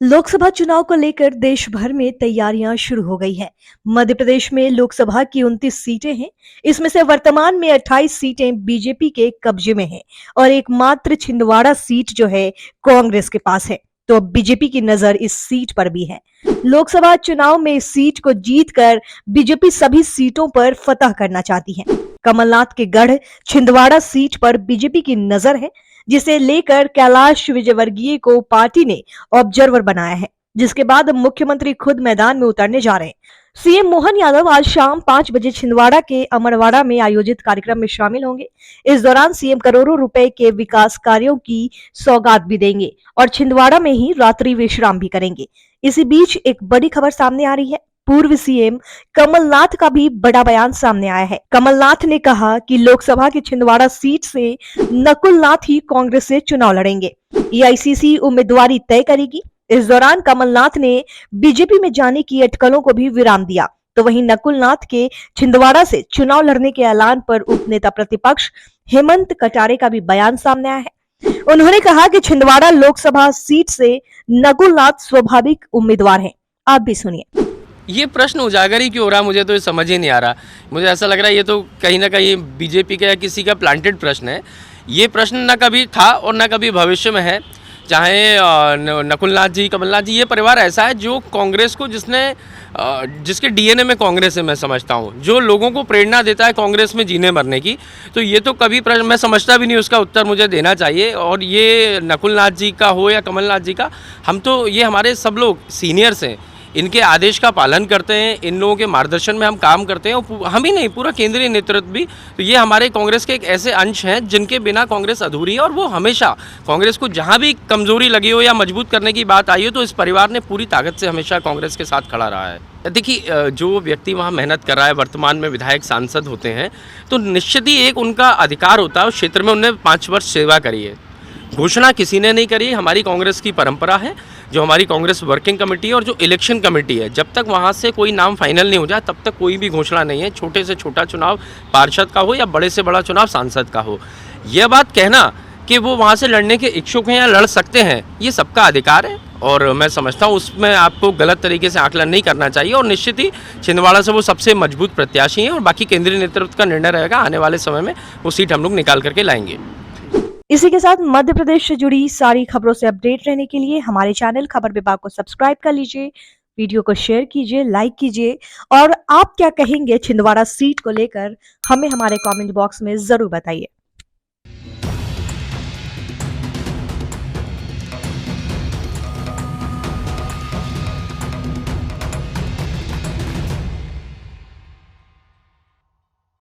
लोकसभा चुनाव को लेकर देश भर में तैयारियां शुरू हो गई है। मध्य प्रदेश में लोकसभा की 29 सीटें हैं। इसमें से वर्तमान में 28 सीटें बीजेपी के कब्जे में हैं और एकमात्र छिंदवाड़ा सीट जो है कांग्रेस के पास है। तो अब बीजेपी की नजर इस सीट पर भी है। लोकसभा चुनाव में इस सीट को जीतकर बीजेपी सभी सीटों पर फतह करना चाहती है। कमलनाथ के गढ़ छिंदवाड़ा सीट पर बीजेपी की नजर है, जिसे लेकर कैलाश विजयवर्गीय को पार्टी ने ऑब्जर्वर बनाया है, जिसके बाद मुख्यमंत्री खुद मैदान में उतरने जा रहे हैं। सीएम मोहन यादव आज शाम 5 बजे छिंदवाड़ा के अमरवाड़ा में आयोजित कार्यक्रम में शामिल होंगे। इस दौरान सीएम करोड़ों रुपए के विकास कार्यों की सौगात भी देंगे और छिंदवाड़ा में ही रात्रि विश्राम भी करेंगे। इसी बीच एक बड़ी खबर सामने आ रही है। पूर्व सीएम कमलनाथ का भी बड़ा बयान सामने आया है। कमलनाथ ने कहा कि लोकसभा की छिंदवाड़ा सीट से नकुल नाथ ही कांग्रेस से चुनाव लड़ेंगे। एआईसीसी उम्मीदवारी तय करेगी। इस दौरान कमलनाथ ने बीजेपी में जाने की अटकलों को भी विराम दिया। तो वहीं नकुल नाथ के छिंदवाड़ा से चुनाव लड़ने के ऐलान पर उपनेता प्रतिपक्ष हेमंत कटारे का भी बयान सामने आया है। उन्होंने कहा कि छिंदवाड़ा लोकसभा सीट से नकुल नाथ स्वाभाविक उम्मीदवार हैं। आप भी सुनिए। ये प्रश्न उजागर ही क्यों हो रहा, मुझे तो ये समझ ही नहीं आ रहा। मुझे ऐसा लग रहा है ये तो कहीं ना कहीं बीजेपी का या किसी का प्लांटेड प्रश्न है। ये प्रश्न ना कभी था और ना कभी भविष्य में है। चाहे नकुलनाथ जी, कमलनाथ जी, ये परिवार ऐसा है जो कांग्रेस को जिसके डीएनए में कांग्रेस है, मैं समझता हूँ, जो लोगों को प्रेरणा देता है कांग्रेस में जीने मरने की। तो ये तो कभी प्रश्न मैं समझता भी नहीं उसका उत्तर मुझे देना चाहिए। और ये नकुलनाथ जी का हो या कमलनाथ जी का, हम तो ये हमारे सब लोग सीनियर्स हैं, इनके आदेश का पालन करते हैं, इन लोगों के मार्गदर्शन में हम काम करते हैं और हम ही नहीं, पूरा केंद्रीय नेतृत्व भी। तो ये हमारे कांग्रेस के एक ऐसे अंश हैं जिनके बिना कांग्रेस अधूरी है। और वो हमेशा कांग्रेस को जहां भी कमजोरी लगी हो या मजबूत करने की बात आई हो, तो इस परिवार ने पूरी ताकत से हमेशा कांग्रेस के साथ खड़ा रहा है। देखिए, जो व्यक्ति वहाँ मेहनत कर रहा है, वर्तमान में विधायक सांसद होते हैं, तो निश्चित ही एक उनका अधिकार होता है। उस क्षेत्र में उन्होंने 5 वर्ष सेवा करी है। घोषणा किसी ने नहीं करी। हमारी कांग्रेस की परंपरा है, जो हमारी कांग्रेस वर्किंग कमेटी है और जो इलेक्शन कमेटी है, जब तक वहाँ से कोई नाम फाइनल नहीं हो जाए तब तक कोई भी घोषणा नहीं है। छोटे से छोटा चुनाव पार्षद का हो या बड़े से बड़ा चुनाव सांसद का हो, यह बात कहना कि वो वहाँ से लड़ने के इच्छुक हैं या लड़ सकते हैं, ये सबका अधिकार है। और मैं समझता हूँ उसमें आपको गलत तरीके से आकलन नहीं करना चाहिए। और निश्चित ही छिंदवाड़ा से वो सबसे मजबूत प्रत्याशी हैं और बाकी केंद्रीय नेतृत्व का निर्णय रहेगा। आने वाले समय में वो सीट हम लोग निकाल करके लाएंगे। इसी के साथ मध्य प्रदेश से जुड़ी सारी खबरों से अपडेट रहने के लिए हमारे चैनल खबर विभाग को सब्सक्राइब कर लीजिए, वीडियो को शेयर कीजिए, लाइक कीजिए और आप क्या कहेंगे छिंदवाड़ा सीट को लेकर हमें हमारे कमेंट बॉक्स में जरूर बताइए।